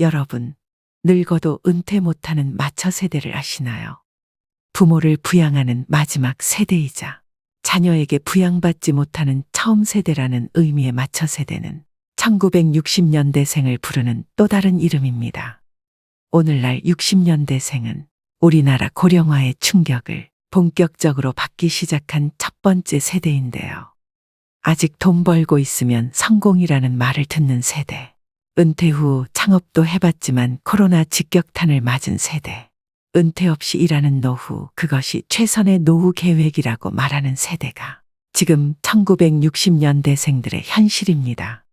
여러분, 늙어도 은퇴 못하는 마처 세대를 아시나요? 부모를 부양하는 마지막 세대이자 자녀에게 부양받지 못하는 처음 세대라는 의미의 마처 세대는 1960년대생을 부르는 또 다른 이름입니다. 오늘날 60년대생은 우리나라 고령화의 충격을 본격적으로 받기 시작한 첫 번째 세대인데요. 아직 돈 벌고 있으면 성공이라는 말을 듣는 세대. 은퇴 후 창업도 해봤지만 코로나 직격탄을 맞은 세대. 은퇴 없이 일하는 노후, 그것이 최선의 노후 계획이라고 말하는 세대가 지금 1960년대생들의 현실입니다.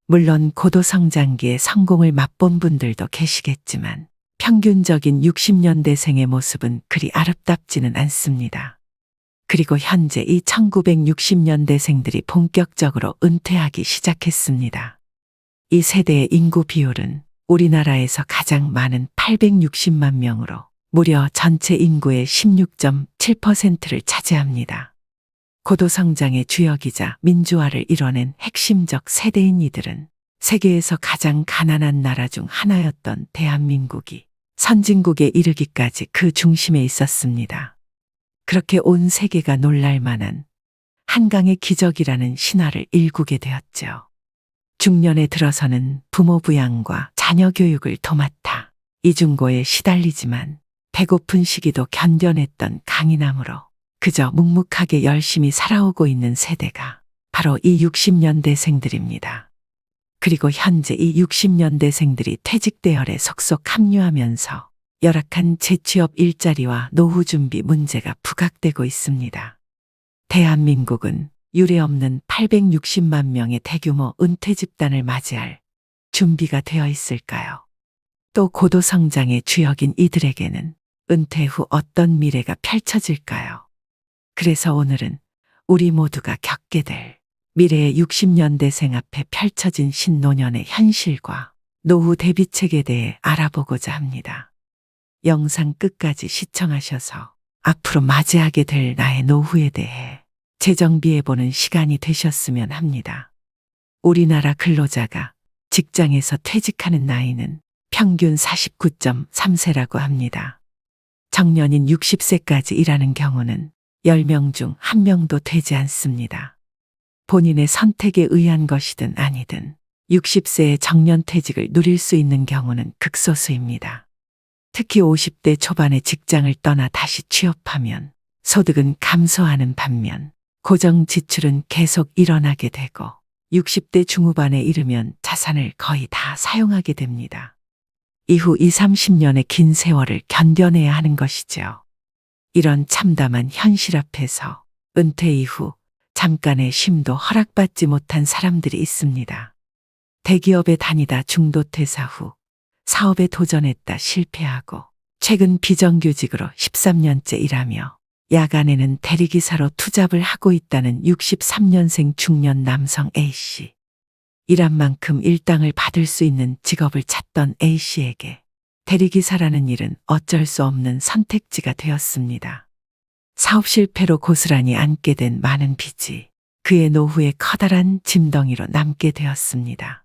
물론 고도성장기의 성공을 맛본 분들도 계시겠지만 평균적인 60년대생의 모습은 그리 아름답지는 않습니다. 그리고 현재 이 1960년대생들이 본격적으로 은퇴하기 시작했습니다. 이 세대의 인구 비율은 우리나라에서 가장 많은 860만 명으로 무려 전체 인구의 16.7%를 차지합니다. 고도성장의 주역이자 민주화를 이뤄낸 핵심적 세대인 이들은 세계에서 가장 가난한 나라 중 하나였던 대한민국이 선진국에 이르기까지 그 중심에 있었습니다. 그렇게 온 세계가 놀랄 만한 한강의 기적이라는 신화를 일구게 되었죠. 중년에 들어서는 부모 부양과 자녀 교육을 도맡아 이중고에 시달리지만 배고픈 시기도 견뎌냈던 강인함으로 그저 묵묵하게 열심히 살아오고 있는 세대가 바로 이 60년대생들입니다. 그리고 현재 이 60년대생들이 퇴직대열에 속속 합류하면서 열악한 재취업 일자리와 노후 준비 문제가 부각되고 있습니다. 대한민국은 유례없는 860만 명의 대규모 은퇴 집단을 맞이할 준비가 되어 있을까요? 또 고도성장의 주역인 이들에게는 은퇴 후 어떤 미래가 펼쳐질까요? 그래서 오늘은 우리 모두가 겪게 될 미래의 60년대생 앞에 펼쳐진 신노년의 현실과 노후 대비책에 대해 알아보고자 합니다. 영상 끝까지 시청하셔서 앞으로 맞이하게 될 나의 노후에 대해 재정비해보는 시간이 되셨으면 합니다. 우리나라 근로자가 직장에서 퇴직하는 나이는 평균 49.3세라고 합니다. 정년인 60세까지 일하는 경우는 10명 중 1명도 되지 않습니다. 본인의 선택에 의한 것이든 아니든 60세의 정년퇴직을 누릴 수 있는 경우는 극소수입니다. 특히 50대 초반에 직장을 떠나 다시 취업하면 소득은 감소하는 반면 고정 지출은 계속 일어나게 되고 60대 중후반에 이르면 자산을 거의 다 사용하게 됩니다. 이후 20, 30년의 긴 세월을 견뎌내야 하는 것이죠. 이런 참담한 현실 앞에서 은퇴 이후 잠깐의 쉼도 허락받지 못한 사람들이 있습니다. 대기업에 다니다 중도 퇴사 후 사업에 도전했다 실패하고 최근 비정규직으로 13년째 일하며 야간에는 대리기사로 투잡을 하고 있다는 63년생 중년 남성 A씨. 일한 만큼 일당을 받을 수 있는 직업을 찾던 A씨에게 대리기사라는 일은 어쩔 수 없는 선택지가 되었습니다. 사업 실패로 고스란히 안게 된 많은 빚이 그의 노후에 커다란 짐덩이로 남게 되었습니다.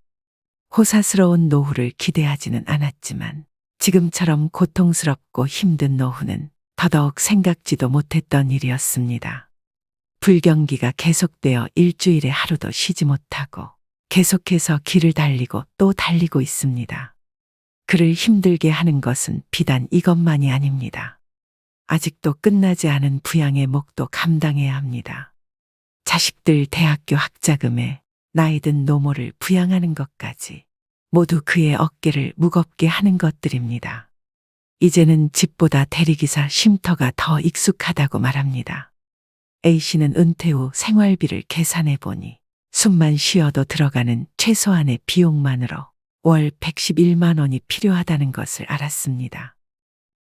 호사스러운 노후를 기대하지는 않았지만 지금처럼 고통스럽고 힘든 노후는 더더욱 생각지도 못했던 일이었습니다. 불경기가 계속되어 일주일에 하루도 쉬지 못하고 계속해서 길을 달리고 또 달리고 있습니다. 그를 힘들게 하는 것은 비단 이것만이 아닙니다. 아직도 끝나지 않은 부양의 몫도 감당해야 합니다. 자식들 대학교 학자금에 나이든 노모를 부양하는 것까지 모두 그의 어깨를 무겁게 하는 것들입니다. 이제는 집보다 대리기사 쉼터가 더 익숙하다고 말합니다. A씨는 은퇴 후 생활비를 계산해 보니 숨만 쉬어도 들어가는 최소한의 비용만으로 월 111만 원이 필요하다는 것을 알았습니다.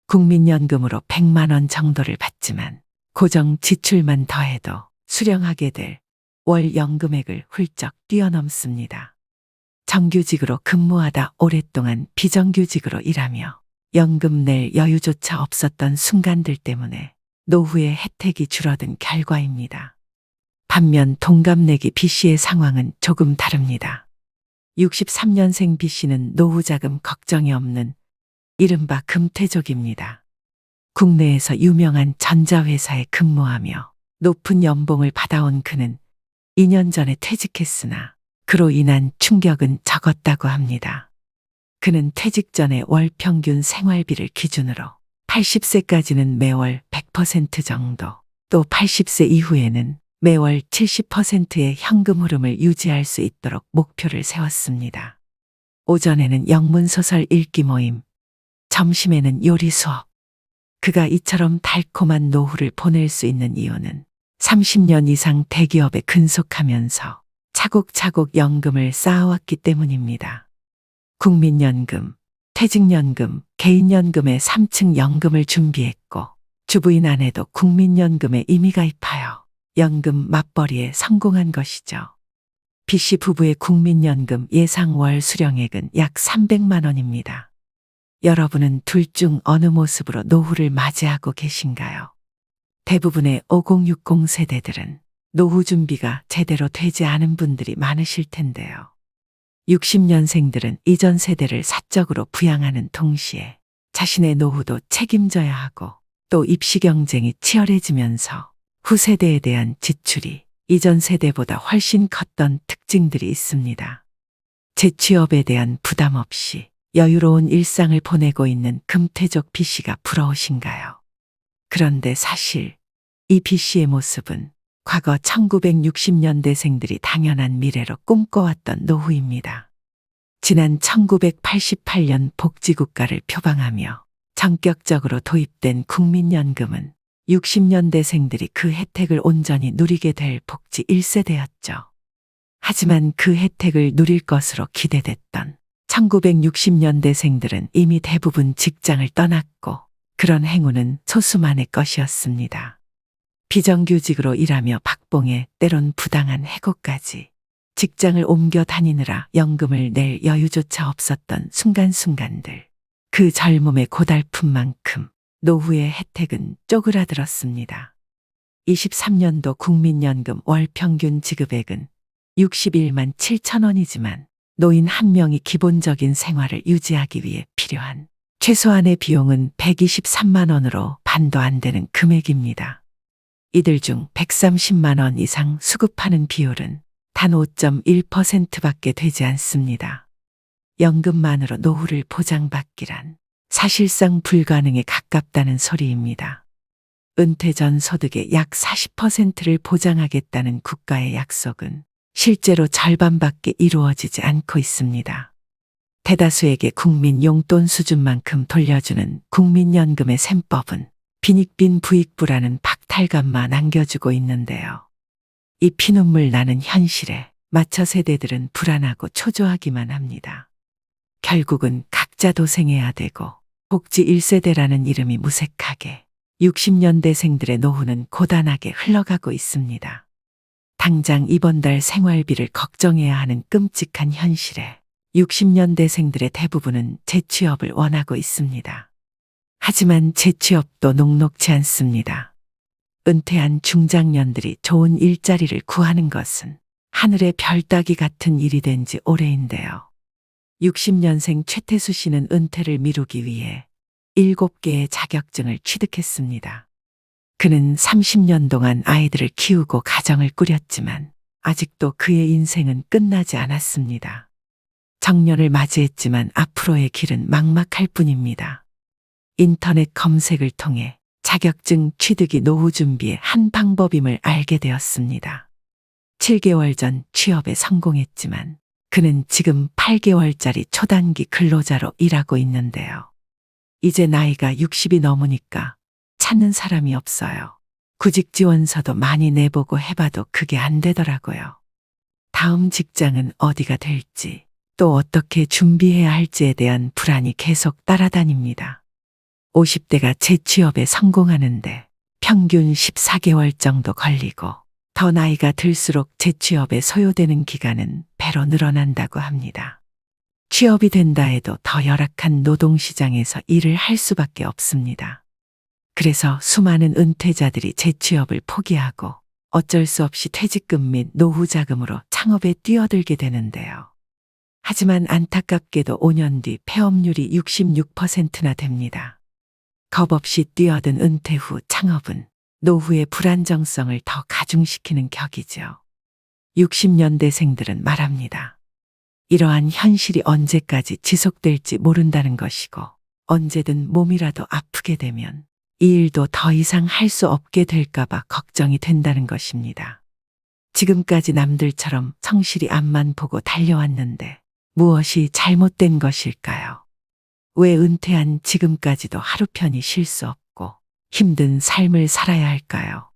국민연금으로 100만 원 정도를 받지만 고정 지출만 더해도 수령하게 될 월 연금액을 훌쩍 뛰어넘습니다. 정규직으로 근무하다 오랫동안 비정규직으로 일하며 연금 낼 여유조차 없었던 순간들 때문에 노후의 혜택이 줄어든 결과입니다. 반면 동갑내기 B씨의 상황은 조금 다릅니다. 63년생 B씨는 노후자금 걱정이 없는 이른바 금태족입니다. 국내에서 유명한 전자회사에 근무하며 높은 연봉을 받아온 그는 2년 전에 퇴직했으나 그로 인한 충격은 적었다고 합니다. 그는 퇴직 전에 월 평균 생활비를 기준으로 80세까지는 매월 100% 정도, 또 80세 이후에는 매월 70%의 현금 흐름을 유지할 수 있도록 목표를 세웠습니다. 오전에는 영문소설 읽기 모임, 점심에는 요리 수업. 그가 이처럼 달콤한 노후를 보낼 수 있는 이유는 30년 이상 대기업에 근속하면서 차곡차곡 연금을 쌓아왔기 때문입니다. 국민연금, 퇴직연금, 개인연금의 3층 연금을 준비했고 주부인 아내도 국민연금에 이미 가입하여 연금 맞벌이에 성공한 것이죠. B씨 부부의 국민연금 예상 월 수령액은 약 300만 원입니다. 여러분은 둘 중 어느 모습으로 노후를 맞이하고 계신가요? 대부분의 5060 세대들은 노후 준비가 제대로 되지 않은 분들이 많으실 텐데요. 60년생들은 이전 세대를 사적으로 부양하는 동시에 자신의 노후도 책임져야 하고 또 입시 경쟁이 치열해지면서 후세대에 대한 지출이 이전 세대보다 훨씬 컸던 특징들이 있습니다. 재취업에 대한 부담 없이 여유로운 일상을 보내고 있는 금태족 B씨가 부러우신가요? 그런데 사실 이 B씨의 모습은 과거 1960년대생들이 당연한 미래로 꿈꿔왔던 노후입니다. 지난 1988년 복지국가를 표방하며 전격적으로 도입된 국민연금은 60년대생들이 그 혜택을 온전히 누리게 될 복지 1세대였죠. 하지만 그 혜택을 누릴 것으로 기대됐던 1960년대생들은 이미 대부분 직장을 떠났고 그런 행운은 소수만의 것이었습니다. 비정규직으로 일하며 박봉에 때론 부당한 해고까지 직장을 옮겨 다니느라 연금을 낼 여유조차 없었던 순간순간들. 그 젊음의 고달픈 만큼 노후의 혜택은 쪼그라들었습니다. 23년도 국민연금 월 평균 지급액은 61만 7천 원이지만 노인 한 명이 기본적인 생활을 유지하기 위해 필요한 최소한의 비용은 123만 원으로 반도 안 되는 금액입니다. 이들 중 130만 원 이상 수급하는 비율은 단 5.1%밖에 되지 않습니다. 연금만으로 노후를 보장받기란 사실상 불가능에 가깝다는 소리입니다. 은퇴 전 소득의 약 40%를 보장하겠다는 국가의 약속은 실제로 절반밖에 이루어지지 않고 있습니다. 대다수에게 국민 용돈 수준만큼 돌려주는 국민연금의 셈법은 빈익빈 부익부라는 박탈감만 안겨주고 있는데요. 이 피눈물 나는 현실에 마처 세대들은 불안하고 초조하기만 합니다. 결국은 각자 도생해야 되고 복지 1세대라는 이름이 무색하게 60년대생들의 노후는 고단하게 흘러가고 있습니다. 당장 이번 달 생활비를 걱정해야 하는 끔찍한 현실에 60년대생들의 대부분은 재취업을 원하고 있습니다. 하지만 재취업도 녹록지 않습니다. 은퇴한 중장년들이 좋은 일자리를 구하는 것은 하늘의 별 따기 같은 일이 된 지 오래인데요. 60년생 최태수 씨는 은퇴를 미루기 위해 7개의 자격증을 취득했습니다. 그는 30년 동안 아이들을 키우고 가정을 꾸렸지만 아직도 그의 인생은 끝나지 않았습니다. 정년을 맞이했지만 앞으로의 길은 막막할 뿐입니다. 인터넷 검색을 통해 자격증 취득이 노후 준비의 한 방법임을 알게 되었습니다. 7개월 전 취업에 성공했지만 그는 지금 8개월짜리 초단기 근로자로 일하고 있는데요. 이제 나이가 60이 넘으니까 찾는 사람이 없어요. 구직 지원서도 많이 내보고 해봐도 그게 안 되더라고요. 다음 직장은 어디가 될지 또 어떻게 준비해야 할지에 대한 불안이 계속 따라다닙니다. 50대가 재취업에 성공하는데 평균 14개월 정도 걸리고 더 나이가 들수록 재취업에 소요되는 기간은 배로 늘어난다고 합니다. 취업이 된다 해도 더 열악한 노동시장에서 일을 할 수밖에 없습니다. 그래서 수많은 은퇴자들이 재취업을 포기하고 어쩔 수 없이 퇴직금 및 노후 자금으로 창업에 뛰어들게 되는데요. 하지만 안타깝게도 5년 뒤 폐업률이 66%나 됩니다. 겁없이 뛰어든 은퇴 후 창업은 노후의 불안정성을 더 가중시키는 격이죠. 60년대생들은 말합니다. 이러한 현실이 언제까지 지속될지 모른다는 것이고 언제든 몸이라도 아프게 되면 이 일도 더 이상 할 수 없게 될까봐 걱정이 된다는 것입니다. 지금까지 남들처럼 성실히 앞만 보고 달려왔는데 무엇이 잘못된 것일까요? 왜 은퇴한 지금까지도 하루 편히 쉴 수 없고 힘든 삶을 살아야 할까요?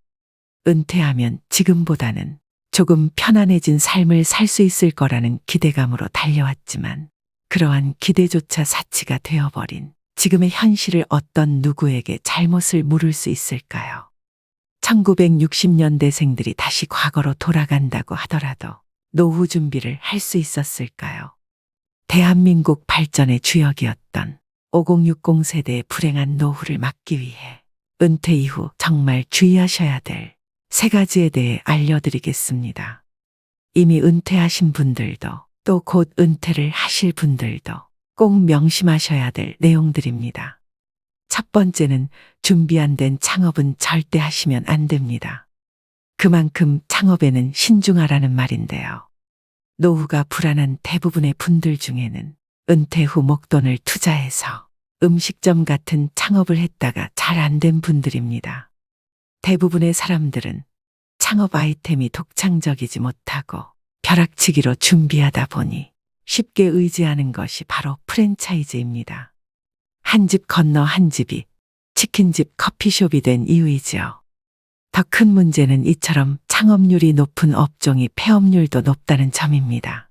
은퇴하면 지금보다는 조금 편안해진 삶을 살 수 있을 거라는 기대감으로 달려왔지만 그러한 기대조차 사치가 되어버린 지금의 현실을 어떤 누구에게 잘못을 물을 수 있을까요? 1960년대생들이 다시 과거로 돌아간다고 하더라도 노후 준비를 할 수 있었을까요? 대한민국 발전의 주역이었던 5060 세대의 불행한 노후를 막기 위해 은퇴 이후 정말 주의하셔야 될 3가지에 대해 알려드리겠습니다. 이미 은퇴하신 분들도 또 곧 은퇴를 하실 분들도 꼭 명심하셔야 될 내용들입니다. 첫 번째는 준비 안 된 창업은 절대 하시면 안 됩니다. 그만큼 창업에는 신중하라는 말인데요. 노후가 불안한 대부분의 분들 중에는 은퇴 후 목돈을 투자해서 음식점 같은 창업을 했다가 잘 안 된 분들입니다. 대부분의 사람들은 창업 아이템이 독창적이지 못하고 벼락치기로 준비하다 보니 쉽게 의지하는 것이 바로 프랜차이즈입니다. 한 집 건너 한 집이 치킨집 커피숍이 된 이유이지요. 더 큰 문제는 이처럼 창업률이 높은 업종이 폐업률도 높다는 점입니다.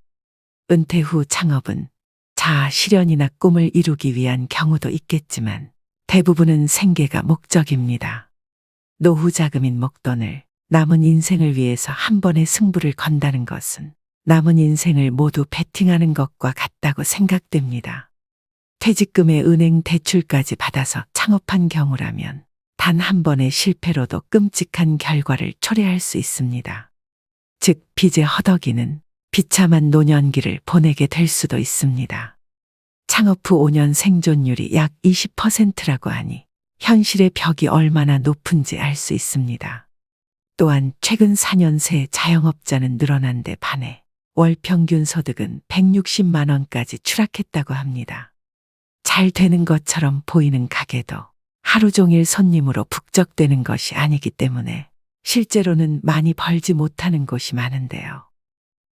은퇴 후 창업은 자아 실현이나 꿈을 이루기 위한 경우도 있겠지만 대부분은 생계가 목적입니다. 노후 자금인 목돈을 남은 인생을 위해서 한 번에 승부를 건다는 것은 남은 인생을 모두 베팅하는 것과 같다고 생각됩니다. 퇴직금에 은행 대출까지 받아서 창업한 경우라면 단 한 번의 실패로도 끔찍한 결과를 초래할 수 있습니다. 즉 빚의 허덕이는 비참한 노년기를 보내게 될 수도 있습니다. 창업 후 5년 생존율이 약 20%라고 하니 현실의 벽이 얼마나 높은지 알 수 있습니다. 또한 최근 4년 새 자영업자는 늘어난 데 반해 월 평균 소득은 160만 원까지 추락했다고 합니다. 잘 되는 것처럼 보이는 가게도 하루 종일 손님으로 북적대는 것이 아니기 때문에 실제로는 많이 벌지 못하는 곳이 많은데요.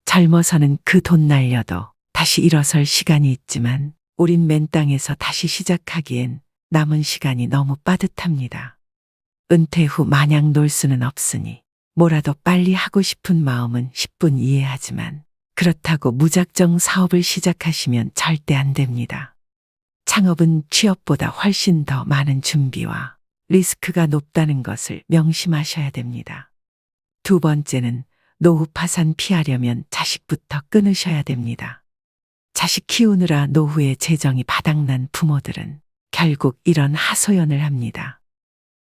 젊어서는 그 돈 날려도 다시 일어설 시간이 있지만 우린 맨 땅에서 다시 시작하기엔 남은 시간이 너무 빠듯합니다. 은퇴 후 마냥 놀 수는 없으니 뭐라도 빨리 하고 싶은 마음은 10분 이해하지만 그렇다고 무작정 사업을 시작하시면 절대 안 됩니다. 창업은 취업보다 훨씬 더 많은 준비와 리스크가 높다는 것을 명심하셔야 됩니다. 두 번째는 노후 파산 피하려면 자식부터 끊으셔야 됩니다. 자식 키우느라 노후에 재정이 바닥난 부모들은 결국 이런 하소연을 합니다.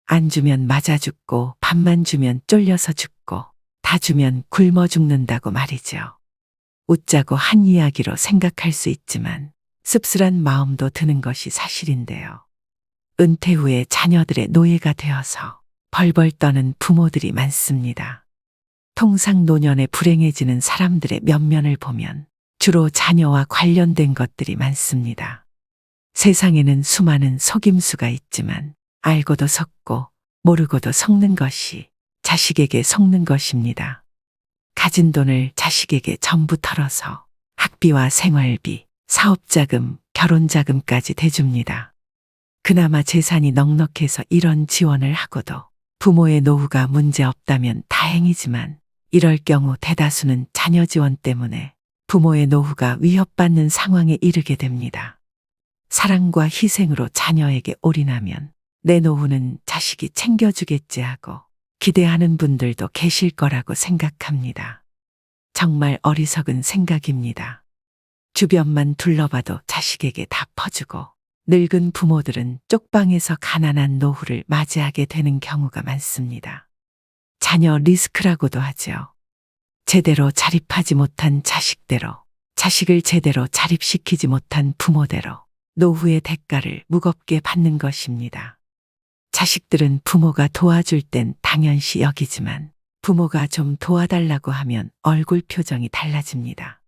안 주면 맞아 죽고 밥만 주면 쫄려서 죽고 다 주면 굶어 죽는다고 말이죠. 웃자고 한 이야기로 생각할 수 있지만 씁쓸한 마음도 드는 것이 사실인데요. 은퇴 후에 자녀들의 노예가 되어서 벌벌 떠는 부모들이 많습니다. 통상 노년에 불행해지는 사람들의 면면을 보면 주로 자녀와 관련된 것들이 많습니다. 세상에는 수많은 속임수가 있지만 알고도 속고 모르고도 속는 것이 자식에게 속는 것입니다. 가진 돈을 자식에게 전부 털어서 학비와 생활비, 사업자금, 결혼자금까지 대줍니다. 그나마 재산이 넉넉해서 이런 지원을 하고도 부모의 노후가 문제없다면 다행이지만 이럴 경우 대다수는 자녀 지원 때문에 부모의 노후가 위협받는 상황에 이르게 됩니다. 사랑과 희생으로 자녀에게 올인하면 내 노후는 자식이 챙겨주겠지 하고 기대하는 분들도 계실 거라고 생각합니다. 정말 어리석은 생각입니다. 주변만 둘러봐도 자식에게 다 퍼주고 늙은 부모들은 쪽방에서 가난한 노후를 맞이하게 되는 경우가 많습니다. 자녀 리스크라고도 하죠. 제대로 자립하지 못한 자식대로 자식을 제대로 자립시키지 못한 부모대로 노후의 대가를 무겁게 받는 것입니다. 자식들은 부모가 도와줄 땐 당연시 여기지만 부모가 좀 도와달라고 하면 얼굴 표정이 달라집니다.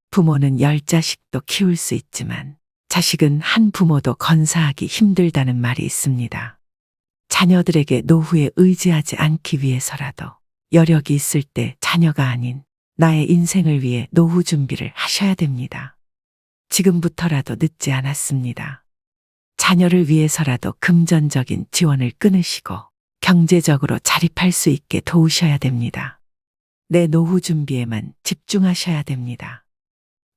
부모는 10자식도 키울 수 있지만 자식은 한 부모도 건사하기 힘들다는 말이 있습니다. 자녀들에게 노후에 의지하지 않기 위해서라도 여력이 있을 때 자녀가 아닌 나의 인생을 위해 노후 준비를 하셔야 됩니다. 지금부터라도 늦지 않았습니다. 자녀를 위해서라도 금전적인 지원을 끊으시고 경제적으로 자립할 수 있게 도우셔야 됩니다. 내 노후 준비에만 집중하셔야 됩니다.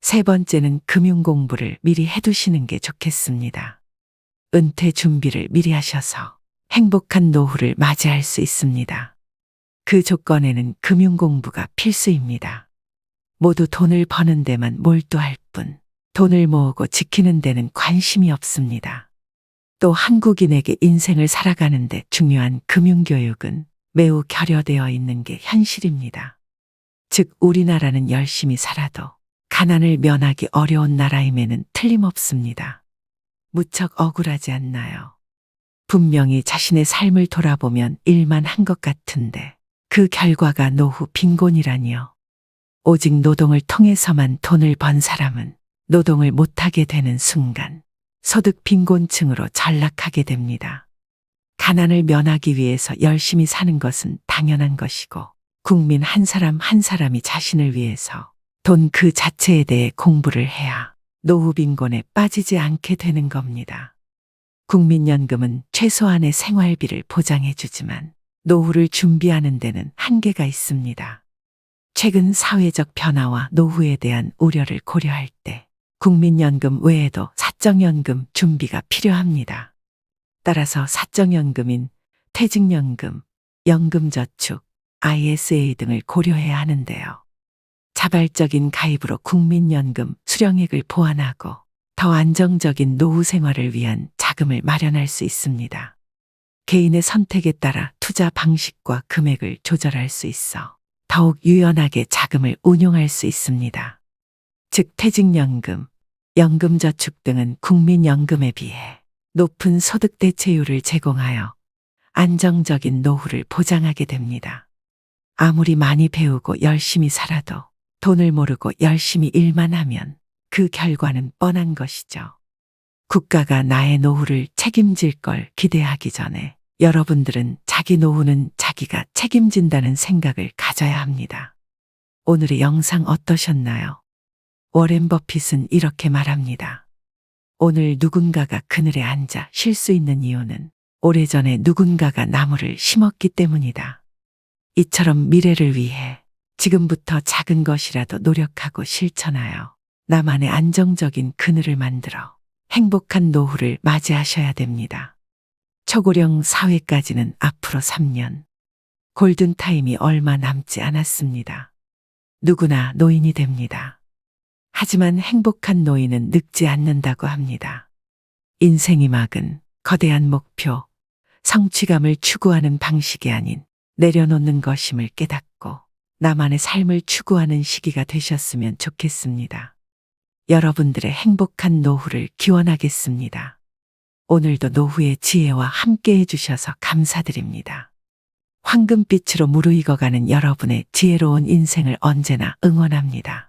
세 번째는 금융 공부를 미리 해두시는 게 좋겠습니다. 은퇴 준비를 미리 하셔서 행복한 노후를 맞이할 수 있습니다. 그 조건에는 금융 공부가 필수입니다. 모두 돈을 버는 데만 몰두할 뿐 돈을 모으고 지키는 데는 관심이 없습니다. 또 한국인에게 인생을 살아가는데 중요한 금융교육은 매우 결여되어 있는 게 현실입니다. 즉 우리나라는 열심히 살아도 가난을 면하기 어려운 나라임에는 틀림없습니다. 무척 억울하지 않나요? 분명히 자신의 삶을 돌아보면 일만 한 것 같은데 그 결과가 노후 빈곤이라니요. 오직 노동을 통해서만 돈을 번 사람은 노동을 못하게 되는 순간 소득 빈곤층으로 전락하게 됩니다. 가난을 면하기 위해서 열심히 사는 것은 당연한 것이고 국민 한 사람 한 사람이 자신을 위해서 돈 그 자체에 대해 공부를 해야 노후 빈곤에 빠지지 않게 되는 겁니다. 국민연금은 최소한의 생활비를 보장해주지만 노후를 준비하는 데는 한계가 있습니다. 최근 사회적 변화와 노후에 대한 우려를 고려할 때 국민연금 외에도 사적연금 준비가 필요합니다. 따라서 사적연금인 퇴직연금, 연금저축, ISA 등을 고려해야 하는데요. 자발적인 가입으로 국민연금 수령액을 보완하고 더 안정적인 노후 생활을 위한 자금을 마련할 수 있습니다. 개인의 선택에 따라 투자 방식과 금액을 조절할 수 있어 더욱 유연하게 자금을 운용할 수 있습니다. 즉 퇴직연금, 연금저축 등은 국민연금에 비해 높은 소득 대체율을 제공하여 안정적인 노후를 보장하게 됩니다. 아무리 많이 배우고 열심히 살아도 돈을 모르고 열심히 일만 하면 그 결과는 뻔한 것이죠. 국가가 나의 노후를 책임질 걸 기대하기 전에 여러분들은 자기 노후는 자기가 책임진다는 생각을 가져야 합니다. 오늘의 영상 어떠셨나요? 워렌 버핏은 이렇게 말합니다. 오늘 누군가가 그늘에 앉아 쉴 수 있는 이유는 오래전에 누군가가 나무를 심었기 때문이다. 이처럼 미래를 위해 지금부터 작은 것이라도 노력하고 실천하여 나만의 안정적인 그늘을 만들어 행복한 노후를 맞이하셔야 됩니다. 초고령 사회까지는 앞으로 3년. 골든타임이 얼마 남지 않았습니다. 누구나 노인이 됩니다. 하지만 행복한 노인은 늙지 않는다고 합니다. 인생이 막은 거대한 목표, 성취감을 추구하는 방식이 아닌 내려놓는 것임을 깨닫고 나만의 삶을 추구하는 시기가 되셨으면 좋겠습니다. 여러분들의 행복한 노후를 기원하겠습니다. 오늘도 노후의 지혜와 함께 해주셔서 감사드립니다. 황금빛으로 무르익어가는 여러분의 지혜로운 인생을 언제나 응원합니다.